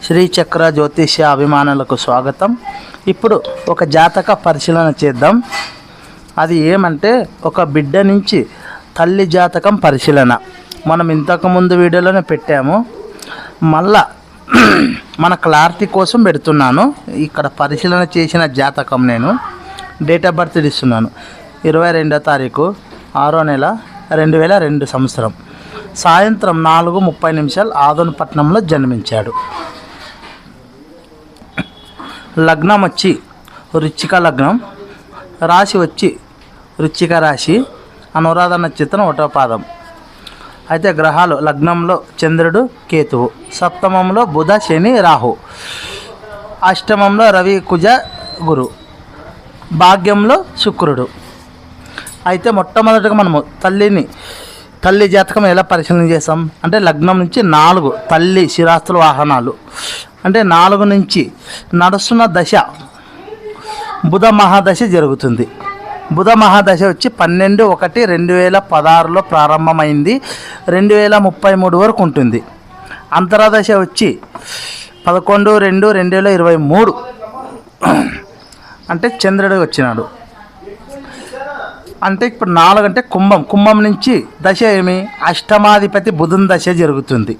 శ్రీచక్ర జ్యోతిష్య అభిమానులకు స్వాగతం. ఇప్పుడు ఒక జాతక పరిశీలన చేద్దాం. అది ఏమంటే ఒక బిడ్డ నుంచి తల్లి జాతకం పరిశీలన. మనం ఇంతకుముందు వీడియోలోనే పెట్టాము, మళ్ళా మన క్లారిటీ కోసం పెడుతున్నాను. ఇక్కడ పరిశీలన చేసిన జాతకం నేను డేట్ ఆఫ్ బర్త్ ఇస్తున్నాను. 22వ తారీఖు 6వ నెల 2002 సంవత్సరం సాయంత్రం 4:30 ఆదోనిపట్నంలో జన్మించాడు. లగ్నం వచ్చి వృశ్చిక లగ్నం, రాశి వచ్చి వృశ్చిక రాశి, అనురాధ నక్షత్రం 1వ పాదం. అయితే గ్రహాలు లగ్నంలో చంద్రుడు కేతువు, సప్తమంలో బుధ శని రాహు, అష్టమంలో రవి కుజ గురు, భాగ్యంలో శుక్రుడు. అయితే మొట్టమొదటిగా మనము తల్లి జాతకం ఎలా పరిశీలన చేస్తాం అంటే లగ్నం నుంచి 4 తల్లి శిరాస్తుల వాహనాలు అంటే 4 నుంచి నడుస్తున్న దశ బుధ మహాదశ జరుగుతుంది. బుధ మహాదశ వచ్చి 12/1/2016లో ప్రారంభమైంది, 2033 వరకు ఉంటుంది. అంతరాదశ వచ్చి 11/2/2023 అంటే చంద్రుడు వచ్చినాడు. అంటే ఇప్పుడు 4 అంటే కుంభం నుంచి దశ ఏమి అష్టమాధిపతి బుధుని దశ జరుగుతుంది.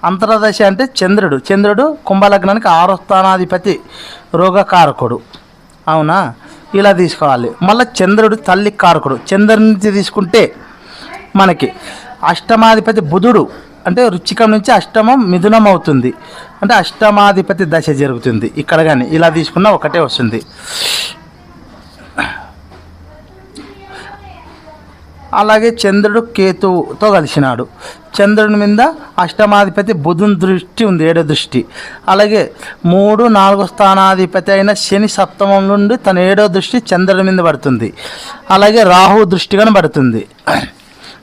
అంతరదశ అంటే చంద్రుడు కుంభలగ్నానికి 6వ స్థానాధిపతి రోగకారకుడు. అవునా, ఇలా తీసుకోవాలి. మళ్ళీ చంద్రుడు తల్లి కారకుడు. చంద్రుడి నుంచి తీసుకుంటే మనకి అష్టమాధిపతి బుధుడు అంటే వృశ్చికం నుంచి అష్టమం మిథునం అవుతుంది, అంటే అష్టమాధిపతి దశ జరుగుతుంది. ఇక్కడ కానీ ఇలా తీసుకున్నా ఒకటే వస్తుంది. అలాగే చంద్రుడు కేతువుతో కలిసినాడు. చంద్రుని మీద అష్టమాధిపతి బుధుని దృష్టి ఉంది, 7వ దృష్టి. అలాగే 3, 4 స్థానాధిపతి అయిన శని సప్తమం నుండి తన 7వ దృష్టి చంద్రుని మీద పడుతుంది. అలాగే రాహు దృష్టిగానే పడుతుంది.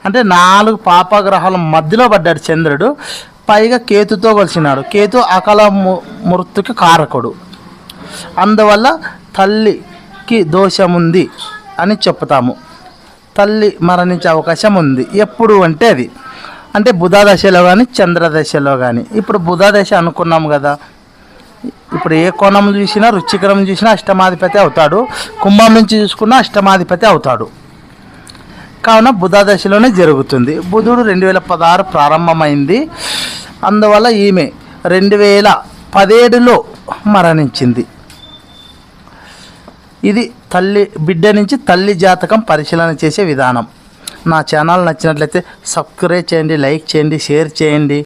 అంటే 4 పాపగ్రహాల మధ్యలో పడ్డాడు చంద్రుడు. పైగా కేతుతో కలిసినాడు. కేతు అకాల మృత్యుకి కారకుడు. అందువల్ల తల్లికి దోషం ఉంది అని చెప్తాము. తల్లి మరణించే అవకాశం ఉంది. ఎప్పుడు అంటే అది అంటే బుధ దశలో కానీ చంద్రదశలో కానీ. ఇప్పుడు బుధ దశ అనుకున్నాం కదా, ఇప్పుడు ఏ కోణం చూసినా వృశ్చికం చూసినా అష్టమాధిపతి అవుతాడు, కుంభం నుంచి చూసుకున్నా అష్టమాధిపతి అవుతాడు. కావున బుధ దశలోనే జరుగుతుంది. బుధుడు 2016 ప్రారంభమైంది. అందువల్ల ఈమె 2017లో మరణించింది. ఇది బిడ్డ నుంచి తల్లి జాతకం పరిశీలన చేసే విధానం. నా ఛానల్ నచ్చినట్లయితే సబ్స్క్రైబ్ చేయండి, లైక్ చేయండి, షేర్ చేయండి.